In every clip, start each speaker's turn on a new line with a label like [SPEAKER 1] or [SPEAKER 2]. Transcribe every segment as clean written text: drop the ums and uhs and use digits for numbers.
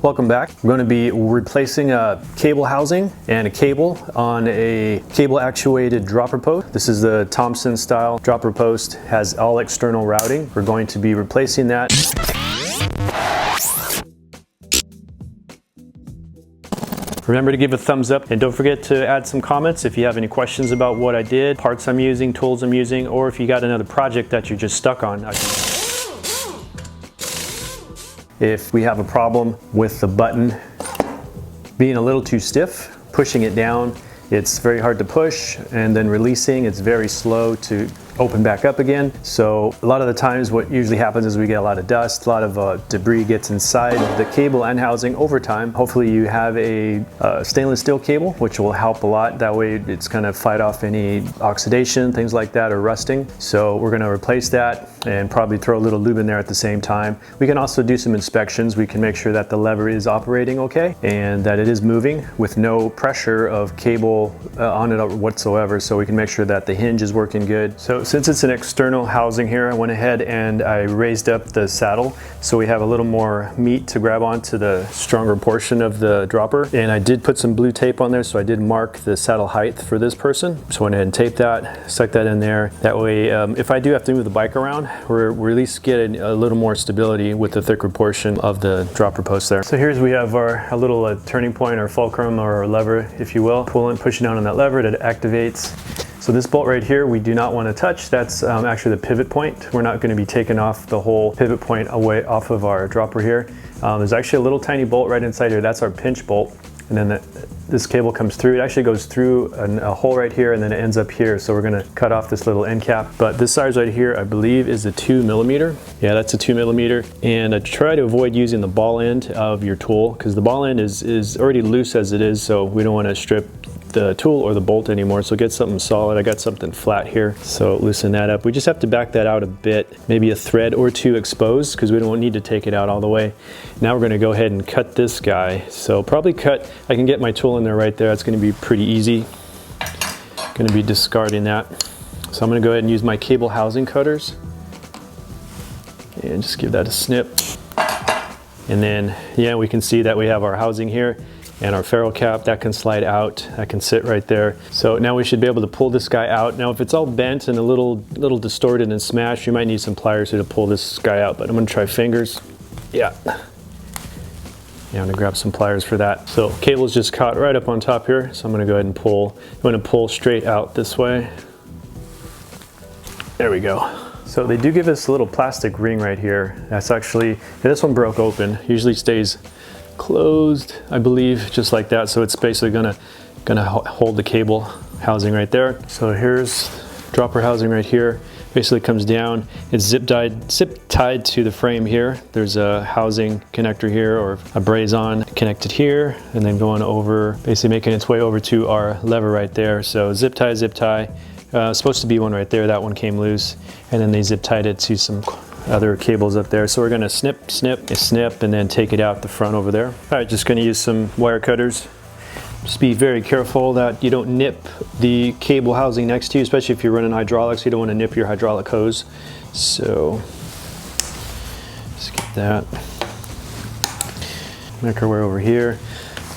[SPEAKER 1] Welcome back. We're going to be replacing a cable housing and a cable on a cable actuated dropper post. This is the Thompson style dropper post, has all external routing. We're going to be replacing that. Remember to give a thumbs up and don't forget to add some comments if you have any questions about what I did, parts I'm using, tools I'm using, or if you got another project that you're just stuck on. If we have a problem with the button being a little too stiff, pushing it down, it's very hard to push, and then releasing, it's very slow to open back up again. So a lot of the times what usually happens is we get a lot of dust, a lot of debris gets inside the cable and housing over time. Hopefully you have a stainless steel cable, which will help a lot. That way it's gonna fight off any oxidation, things like that, or rusting. So we're gonna replace that and probably throw a little lube in there at the same time. We can also do some inspections. We can make sure that the lever is operating okay and that it is moving with no pressure of cable on it whatsoever, so we can make sure that the hinge is working good. So since it's an external housing here, I went ahead and I raised up the saddle so we have a little more meat to grab onto the stronger portion of the dropper. And I did put some blue tape on there, so I did mark the saddle height for this person. So I went ahead and taped that, stuck that in there. That way, if I do have to move the bike around, we're at least getting a little more stability with the thicker portion of the dropper post there. So here's we have our little turning point, or fulcrum, or lever, if you will. Pulling, pushing down on that lever, that activates. So this bolt right here, we do not want to touch. That's actually the pivot point. We're not going to be taking off the whole pivot point away off of our dropper here. There's actually a little tiny bolt right inside here. That's our pinch bolt. And then this cable comes through. It actually goes through a hole right here, and then it ends up here. So we're going to cut off this little end cap. But this size right here, I believe, is a 2mm. Yeah, that's a 2mm. And I try to avoid using the ball end of your tool, because the ball end is already loose as it is. So we don't want to strip the tool or the bolt anymore. So get something solid. I got something flat here, so loosen that up. We just have to back that out a bit, maybe a thread or two exposed, because we don't need to take it out all the way. Now we're going to go ahead and cut this guy. So probably cut, I can get my tool in there right there. It's going to be pretty easy. Going to be discarding that. So I'm going to go ahead and use my cable housing cutters and just give that a snip. And then, yeah, we can see that we have our housing here. And our ferrule cap, that can slide out, that can sit right there. So now we should be able to pull this guy out. Now if it's all bent and a little distorted and smashed, you might need some pliers here to pull this guy out, but I'm gonna try fingers. Yeah, I'm gonna grab some pliers for that. So cable's just caught right up on top here, so I'm gonna go ahead and pull. I'm gonna pull straight out this way. There we go. So they do give us a little plastic ring right here. That's actually, this one broke open, usually stays closed, I believe, just like that. So it's basically gonna hold the cable housing right there. So here's dropper housing right here. Basically comes down. It's zip tied to the frame here. There's a housing connector here, or a braze-on connected here, and then going over, basically making its way over to our lever right there. So zip tie, zip tie. Supposed to be one right there. That one came loose, and then they zip tied it to some other cables up there. So we're gonna snip, snip, snip, and then take it out the front over there. All right, just gonna use some wire cutters. Just be very careful that you don't nip the cable housing next to you, especially if you're running hydraulics. You don't want to nip your hydraulic hose. So let's get that. Make our way over here.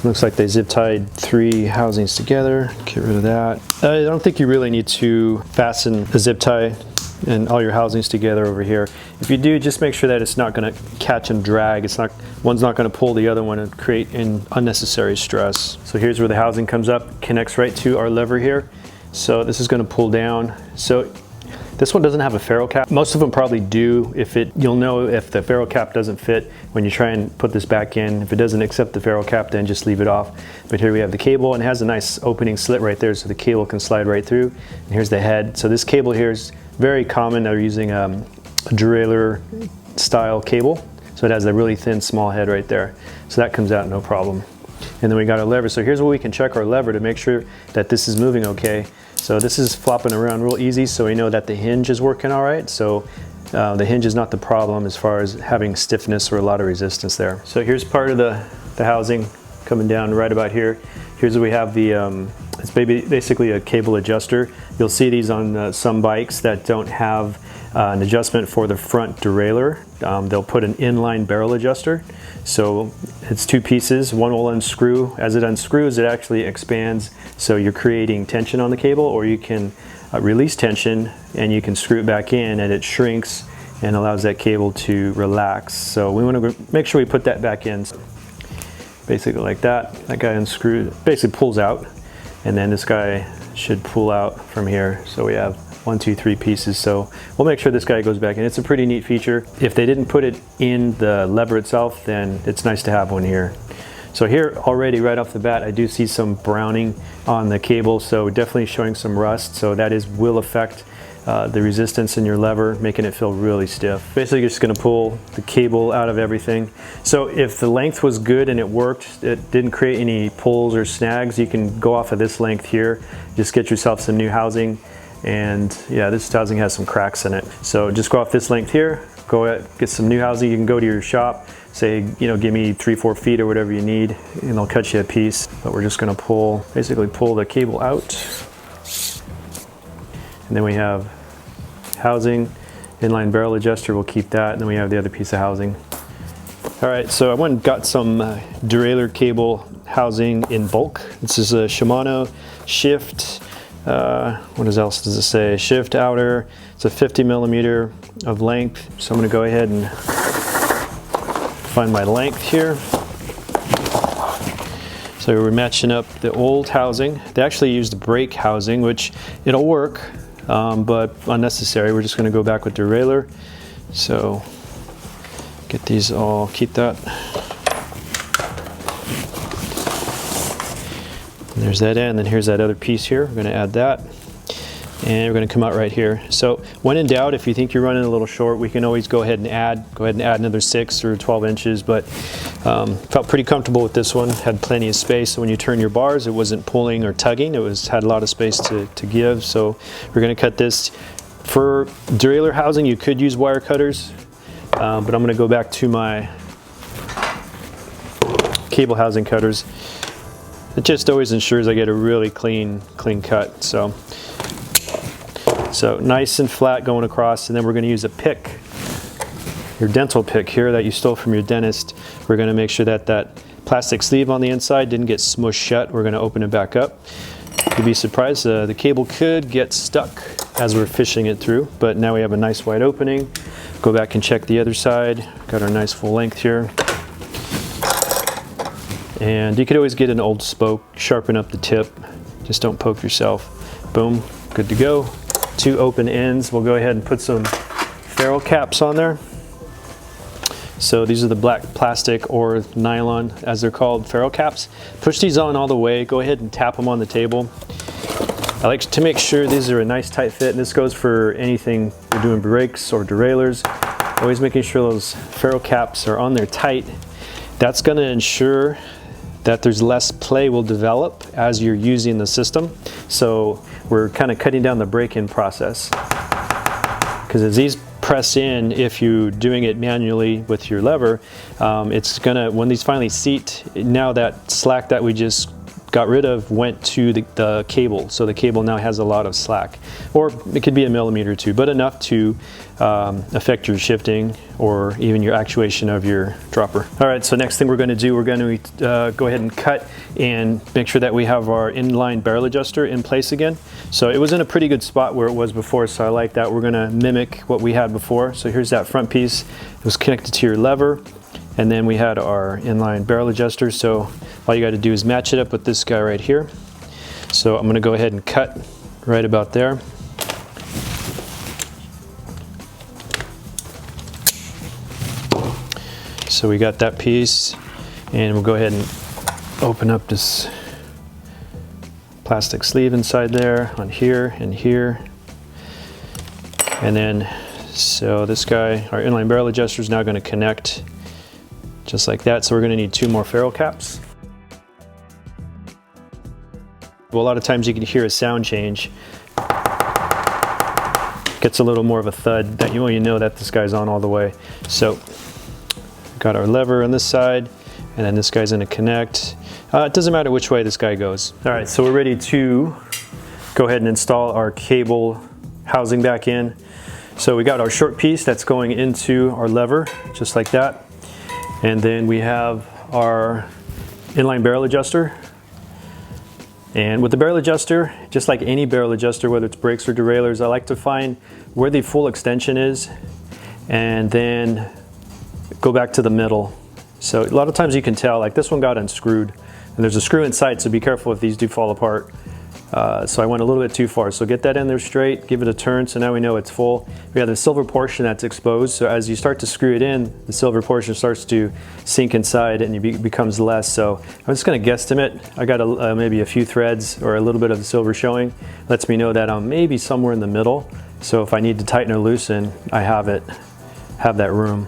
[SPEAKER 1] Looks like they zip tied 3 housings together. Get rid of that. I don't think you really need to fasten the zip tie and all your housings together over here. If you do, just make sure that it's not going to catch and drag. One's not going to pull the other one and create an unnecessary stress. So here's where the housing comes up, connects right to our lever here. So this is going to pull down. So this one doesn't have a ferrule cap. Most of them probably do. You'll know if the ferrule cap doesn't fit when you try and put this back in. If it doesn't accept the ferrule cap, then just leave it off. But here we have the cable, and it has a nice opening slit right there, so the cable can slide right through. And here's the head. So this cable here is very common. They're using a derailleur style cable. So it has a really thin, small head right there. So that comes out no problem. And then we got our lever. So here's where we can check our lever to make sure that this is moving okay. So this is flopping around real easy, so we know that the hinge is working all right. So the hinge is not the problem as far as having stiffness or a lot of resistance there. So here's part of the housing coming down right about here. Here's where we have the, it's basically a cable adjuster. You'll see these on some bikes that don't have an adjustment for the front derailleur. They'll put an inline barrel adjuster. So it's two pieces. One will unscrew. As it unscrews, it actually expands. So you're creating tension on the cable, or you can release tension and you can screw it back in and it shrinks and allows that cable to relax. So we want to make sure we put that back in. Basically like that. That guy unscrews, basically pulls out, and then this guy should pull out from here. So we have 1, 2, 3 pieces. So we'll make sure this guy goes back in. It's a pretty neat feature. If they didn't put it in the lever itself, then it's nice to have one here. So here already right off the bat, I do see some browning on the cable, so definitely showing some rust. So that will affect the resistance in your lever, making it feel really stiff. Basically, you're just going to pull the cable out of everything. So if the length was good and it worked, it didn't create any pulls or snags, you can go off of this length here, just get yourself some new housing. And yeah, this housing has some cracks in it. So just go off this length here, go ahead, get some new housing. You can go to your shop, say, you know, give me 3-4 feet or whatever you need, and they'll cut you a piece. But we're just going to basically pull the cable out. And then we have housing, inline barrel adjuster, we'll keep that, and then we have the other piece of housing. All right, so I went and got some derailleur cable housing in bulk. This is a Shimano Shift, what else does it say? Shift outer. It's a 50 millimeter of length. So I'm gonna go ahead and find my length here. So we're matching up the old housing. They actually used brake housing, which it'll work, but unnecessary. We're just going to go back with derailleur. So get these all, keep that. And there's that end, and then here's that other piece here. We're going to add that. And we're going to come out right here. So when in doubt, if you think you're running a little short, we can always go ahead and add another 6 or 12 inches, but felt pretty comfortable with this one. Had plenty of space, so when you turn your bars, it wasn't pulling or tugging. It had a lot of space to give. So we're going to cut this. For derailleur housing, you could use wire cutters, but I'm going to go back to my cable housing cutters. It just always ensures I get a really clean cut. So nice and flat going across, and then we're going to use a pick, your dental pick here that you stole from your dentist. We're going to make sure that that plastic sleeve on the inside didn't get smushed shut. We're going to open it back up. You'd be surprised, the cable could get stuck as we're fishing it through, but now we have a nice wide opening. Go back and check the other side. Got our nice full length here. And you could always get an old spoke, sharpen up the tip. Just don't poke yourself. Boom, good to go. 2 open ends. We'll go ahead and put some ferrule caps on there. So these are the black plastic or nylon, as they're called, ferrule caps. Push these on all the way. Go ahead and tap them on the table. I like to make sure these are a nice tight fit, and this goes for anything you're doing, brakes or derailleurs. Always making sure those ferrule caps are on there tight. That's going to ensure that there's less play will develop as you're using the system. So we're kind of cutting down the break-in process. Because as these press in, if you're doing it manually with your lever, it's gonna, when these finally seat, now that slack that we just got rid of went to the cable. So the cable now has a lot of slack. Or it could be a millimeter or two, but enough to affect your shifting or even your actuation of your dropper. All right, so next thing we're going to do, we're going to go ahead and cut and make sure that we have our inline barrel adjuster in place again. So it was in a pretty good spot where it was before, so I like that. We're going to mimic what we had before. So here's that front piece. It was connected to your lever, and then we had our inline barrel adjuster. So all you got to do is match it up with this guy right here. So I'm going to go ahead and cut right about there. So we got that piece, and we'll go ahead and open up this plastic sleeve inside there, on here and here. And then, so this guy, our inline barrel adjuster, is now going to connect just like that. So we're going to need 2 more ferrule caps. Well, a lot of times you can hear a sound change. Gets a little more of a thud that you know that this guy's on all the way. So got our lever on this side, and then this guy's going to connect. It doesn't matter which way this guy goes. All right, so we're ready to go ahead and install our cable housing back in. So we got our short piece that's going into our lever, just like that. And then we have our inline barrel adjuster. And with the barrel adjuster, just like any barrel adjuster, whether it's brakes or derailleurs, I like to find where the full extension is and then go back to the middle. So a lot of times you can tell, like this one got unscrewed and there's a screw inside, so be careful if these do fall apart. So I went a little bit too far. So get that in there straight, give it a turn, so now we know it's full. We have the silver portion that's exposed, so as you start to screw it in, the silver portion starts to sink inside and it becomes less. So I'm just going to guesstimate. I got maybe a few threads or a little bit of the silver showing. Lets me know that I'm maybe somewhere in the middle. So if I need to tighten or loosen, I have that room.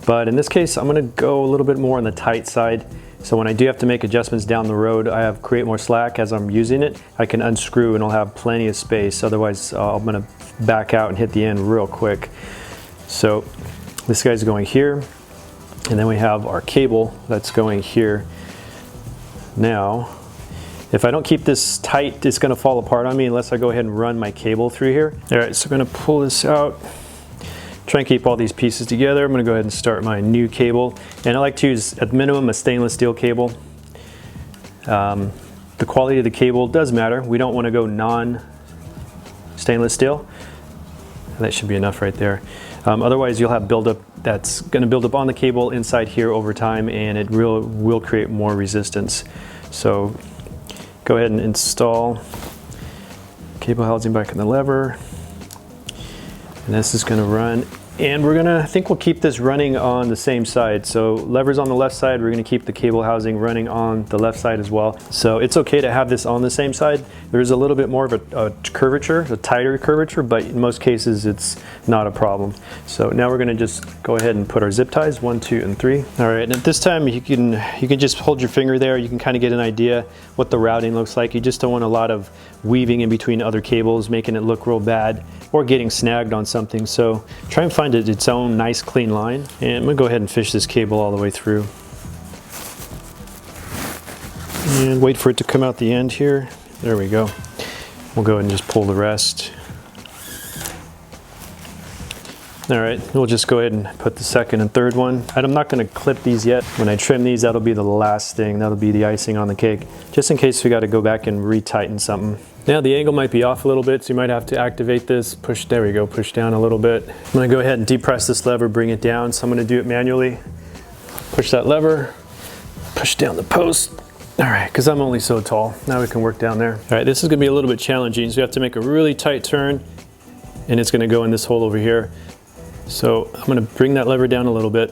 [SPEAKER 1] But in this case, I'm going to go a little bit more on the tight side. So when I do have to make adjustments down the road, I create more slack as I'm using it. I can unscrew and I'll have plenty of space. Otherwise, I'm gonna back out and hit the end real quick. So this guy's going here, and then we have our cable that's going here. Now, if I don't keep this tight, it's gonna fall apart on me unless I go ahead and run my cable through here. All right, so I'm gonna pull this out. Try and keep all these pieces together. I'm going to go ahead and start my new cable, and I like to use at minimum a stainless steel cable. The quality of the cable does matter. We don't want to go non-stainless steel. That should be enough right there. Otherwise you'll have buildup that's going to build up on the cable inside here over time, and it will create more resistance. So go ahead and install cable housing back in the lever. And this is going to run, and I think we'll keep this running on the same side. So levers on the left side, we're going to keep the cable housing running on the left side as well. So it's okay to have this on the same side. There's a little bit more of a curvature, a tighter curvature, but in most cases it's not a problem. So now we're going to just go ahead and put our zip ties, 1, 2, and 3. All right, and at this time you can just hold your finger there. You can kind of get an idea what the routing looks like. You just don't want a lot of weaving in between other cables, making it look real bad, or getting snagged on something. So try and find its own nice clean line. And I'm gonna go ahead and fish this cable all the way through. And wait for it to come out the end here. There we go. We'll go ahead and just pull the rest. All right, we'll just go ahead and put the second and third one. I'm not gonna clip these yet. When I trim these, that'll be the last thing. That'll be the icing on the cake, just in case we gotta go back and retighten something. Now the angle might be off a little bit, so you might have to activate this. Push, there we go, push down a little bit. I'm gonna go ahead and depress this lever, bring it down. So I'm gonna do it manually. Push that lever, push down the post. All right, because I'm only so tall. Now we can work down there. All right, this is gonna be a little bit challenging, so you have to make a really tight turn, and it's gonna go in this hole over here. So I'm gonna bring that lever down a little bit.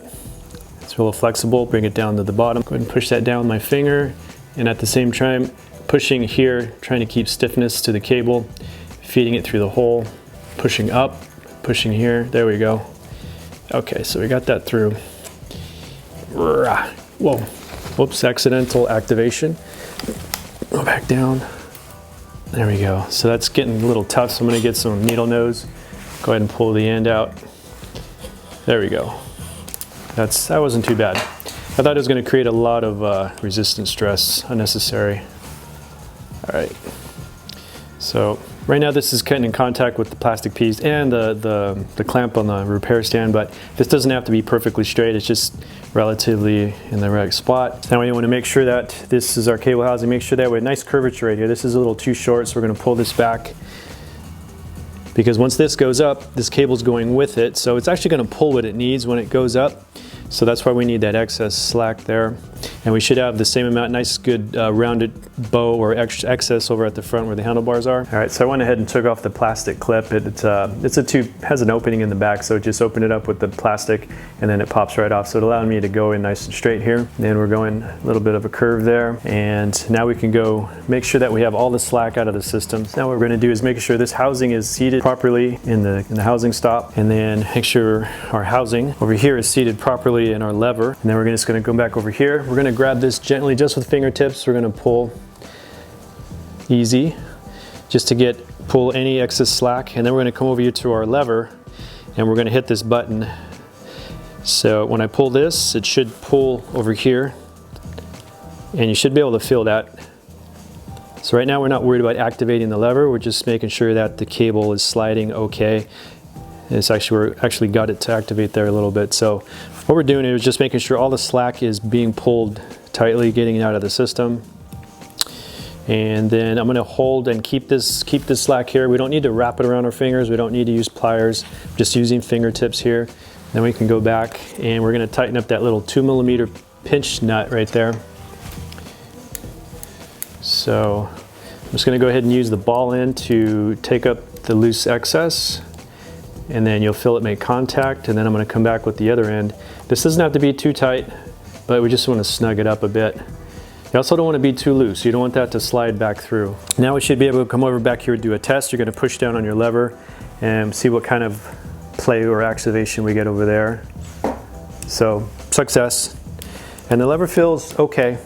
[SPEAKER 1] It's a little flexible, bring it down to the bottom. Go ahead and push that down with my finger, and at the same time, pushing here, trying to keep stiffness to the cable, feeding it through the hole, pushing up, pushing here, there we go. Okay, so we got that through. Whoa, whoops, accidental activation. Go back down, there we go. So that's getting a little tough, so I'm gonna get some needle nose. Go ahead and pull the end out. There we go. That wasn't too bad. I thought it was gonna create a lot of resistance stress, unnecessary. All right, so right now this is getting in contact with the plastic piece and the clamp on the repair stand, but this doesn't have to be perfectly straight. It's just relatively in the right spot. Now we want to make sure that this is our cable housing. Make sure that we have a nice curvature right here. This is a little too short, so we're going to pull this back, because once this goes up, this cable's going with it. So it's actually going to pull what it needs when it goes up. So that's why we need that excess slack there. And we should have the same amount, nice good rounded bow or excess over at the front where the handlebars are. All right, so I went ahead and took off the plastic clip. It's a tube, has an opening in the back, so just open it up with the plastic and then it pops right off. So it allowed me to go in nice and straight here. And then we're going a little bit of a curve there. And now we can go make sure that we have all the slack out of the system. So now what we're gonna do is make sure this housing is seated properly in the housing stop, and then make sure our housing over here is seated properly in our lever. And then we're just gonna go back over here. We're gonna grab this gently just with fingertips. We're gonna pull easy just to pull any excess slack. And then we're gonna come over here to our lever and we're gonna hit this button. So when I pull this, it should pull over here and you should be able to feel that. So right now we're not worried about activating the lever. We're just making sure that the cable is sliding okay. It's actually got it to activate there a little bit. So what we're doing is just making sure all the slack is being pulled tightly, getting it out of the system. And then I'm going to hold and keep this slack here. We don't need to wrap it around our fingers. We don't need to use pliers. Just using fingertips here. Then we can go back and we're going to tighten up that little 2mm pinch nut right there. So I'm just going to go ahead and use the ball end to take up the loose excess. And then you'll feel it make contact, and then I'm going to come back with the other end. This doesn't have to be too tight, but we just want to snug it up a bit. You also don't want to be too loose. You don't want that to slide back through. Now we should be able to come over back here and do a test. You're going to push down on your lever and see what kind of play or activation we get over there. So, success. And the lever feels okay.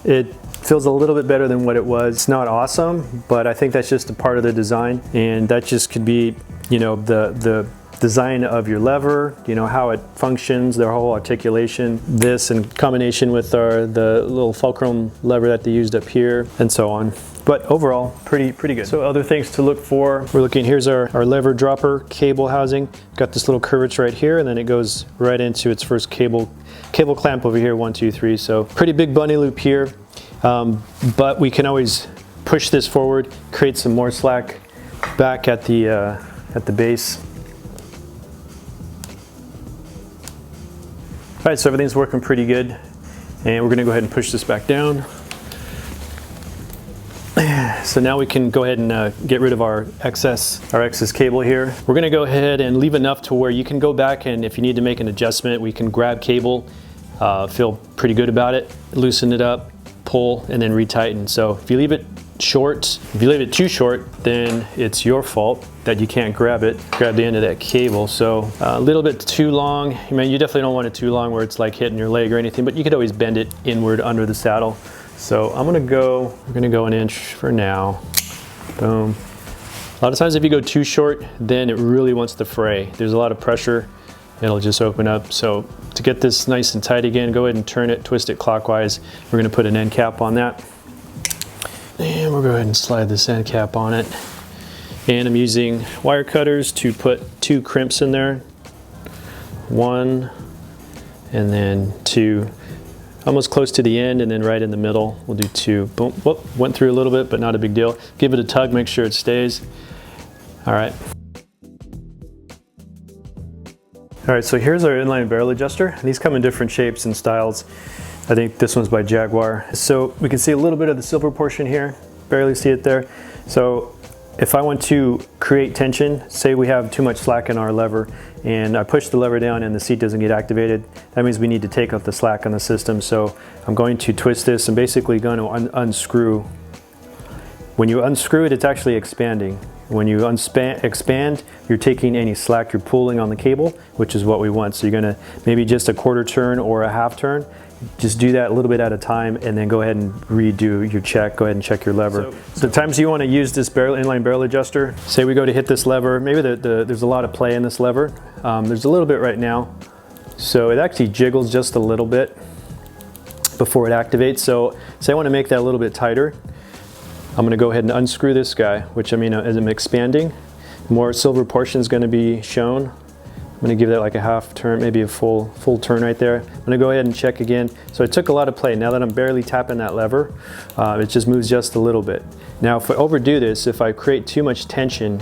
[SPEAKER 1] It feels a little bit better than what it was. It's not awesome, but I think that's just a part of the design, and that just could be, you know, the design of your lever, you know, how it functions, their whole articulation, this in combination with the little fulcrum lever that they used up here, and so on. But overall, pretty good. So other things to look for, we're looking, here's our lever dropper cable housing. Got this little curvature right here, and then it goes right into its first cable clamp over here, 1, 2, 3. So pretty big bunny loop here, but we can always push this forward, create some more slack back at the base. All right, so everything's working pretty good, and we're going to go ahead and push this back down. So now we can go ahead and get rid of our excess cable here. We're going to go ahead and leave enough to where you can go back, and if you need to make an adjustment, we can grab cable, feel pretty good about it, loosen it up, pull, and then retighten. So if you leave it short, if you leave it too short, then it's your fault that you can't grab the end of that cable. So a little bit too long, I mean, you definitely don't want it too long where it's like hitting your leg or anything, but you could always bend it inward under the saddle. So we're gonna go an inch for now. Boom. A lot of times if you go too short, then it really wants to fray. There's a lot of pressure, it'll just open up. So to get this nice and tight again, go ahead and turn it, twist it clockwise. We're gonna put an end cap on that. And we'll go ahead and slide this end cap on it. And I'm using wire cutters to put 2 crimps in there. 1 and then 2. Almost close to the end, and then right in the middle we'll do 2. Boom. Whoop, went through a little bit, but not a big deal. Give it a tug, make sure it stays. All right. All right, so here's our inline barrel adjuster. These come in different shapes and styles. I think this one's by Jaguar. So we can see a little bit of the silver portion here, barely see it there. So if I want to create tension, say we have too much slack in our lever and I push the lever down and the seat doesn't get activated, that means we need to take out the slack on the system. So I'm going to twist this and basically going to unscrew. When you unscrew it, it's actually expanding. When you expand, you're taking any slack you're pulling on the cable, which is what we want. So you're gonna maybe just a 1/4 turn or a 1/2 turn. Just do that a little bit at a time, and then go ahead and redo your check. Go ahead and check your lever. So the times you want to use this inline barrel adjuster, say we go to hit this lever, maybe there's a lot of play in this lever. There's a little bit right now. So it actually jiggles just a little bit before it activates. So say I want to make that a little bit tighter. I'm going to go ahead and unscrew this guy, which I mean, as I'm expanding, more silver portion is going to be shown. I'm going to give that like a 1/2 turn, maybe a full turn right there. I'm going to go ahead and check again. So it took a lot of play. Now that I'm barely tapping that lever, it just moves just a little bit. Now if I overdo this, if I create too much tension,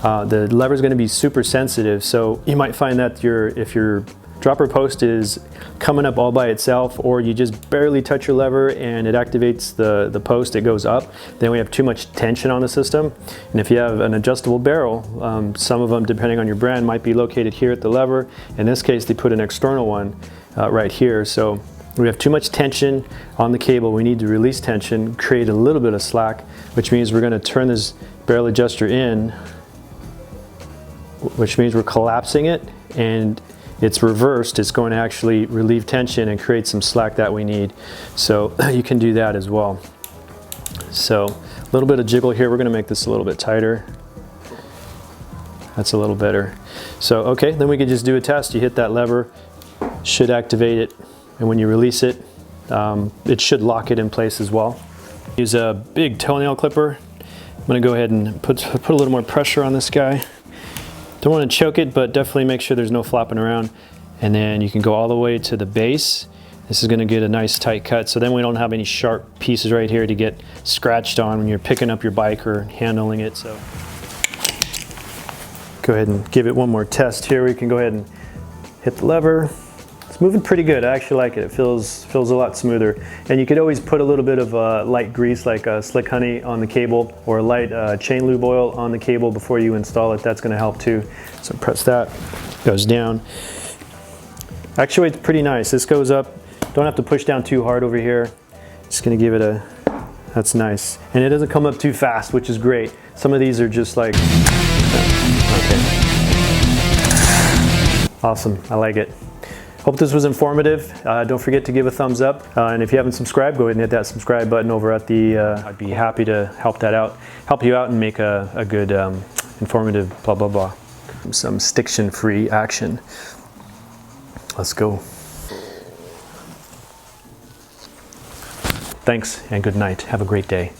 [SPEAKER 1] the lever is going to be super sensitive. So you might find that if your dropper post is coming up all by itself, or you just barely touch your lever and it activates the post, it goes up, then we have too much tension on the system. And if you have an adjustable barrel, some of them, depending on your brand, might be located here at the lever. In this case, they put an external one right here. So we have too much tension on the cable. We need to release tension, create a little bit of slack, which means we're going to turn this barrel adjuster in, which means we're collapsing it, and it's reversed. It's going to actually relieve tension and create some slack that we need. So you can do that as well. So a little bit of jiggle here. We're going to make this a little bit tighter. That's a little better. So okay, then we can just do a test. You hit that lever, should activate it, and when you release it, it should lock it in place as well. Use a big toenail clipper. I'm going to go ahead and put a little more pressure on this guy. Don't want to choke it, but definitely make sure there's no flopping around. And then you can go all the way to the base. This is going to get a nice tight cut, so then we don't have any sharp pieces right here to get scratched on when you're picking up your bike or handling it. So go ahead and give it one more test here. We can go ahead and hit the lever. It's moving pretty good. I actually like it. It feels a lot smoother. And you could always put a little bit of light grease, like Slick Honey, on the cable, or light chain lube oil on the cable before you install it. That's going to help too. So press that. Goes down. Actually, it's pretty nice. This goes up. Don't have to push down too hard over here. Just going to give it a. That's nice. And it doesn't come up too fast, which is great. Some of these are just like. Okay. Awesome. I like it. Hope this was informative. Don't forget to give a thumbs up. And if you haven't subscribed, go ahead and hit that subscribe button over at the, I'd be happy to help you out and make a good, informative blah, blah, blah. Some stiction-free action. Let's go. Thanks and good night. Have a great day.